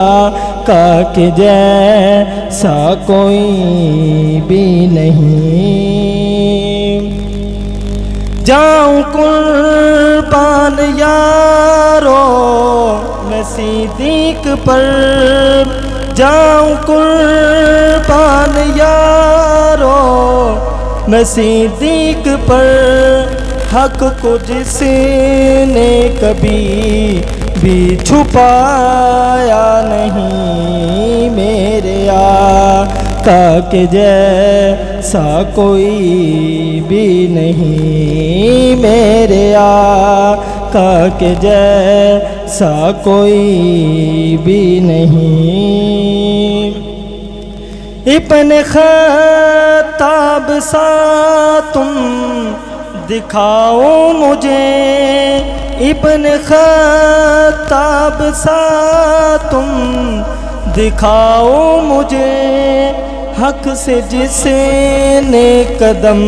آقا کے جیسا کوئی بھی نہیں۔ جاؤں قربان یارو میں صدیق پر، جاؤں قربان یارو میں صدیق پر، حق کو جس نے کبھی بھی چھپایا نہیں، میرے آقا کے جیسا کوئی بھی نہیں، میرے آقا کے جیسا کوئی بھی نہیں۔ ابن خطاب سا تم دکھاؤ مجھے، ابن خطاب سا تم دکھاؤ مجھے، حق سے جس نے قدم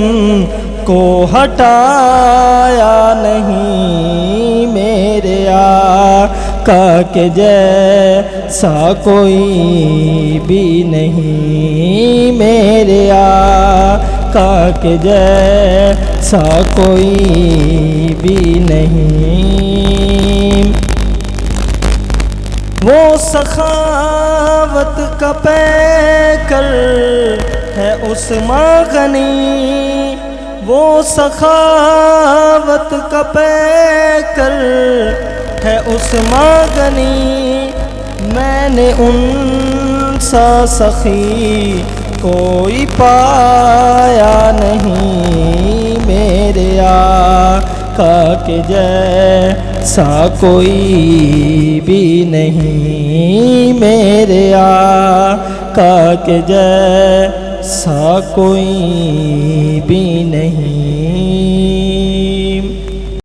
کو ہٹایا نہیں، میرے آقا کے جیسا کوئی بھی نہیں، میرے آقا کے جیسا کوئی بھی نہیں۔ وہ سخاوت کا پیکر ہے عثمان غنی، وہ سخاوت کا پیکر ہے عثمان غنی، میں نے ان سا سخی کوئی پایا نہیں، میرے آقا کے جیسا کوئی بھی نہیں، میرے آقا کے جیسا کوئی بھی نہیں۔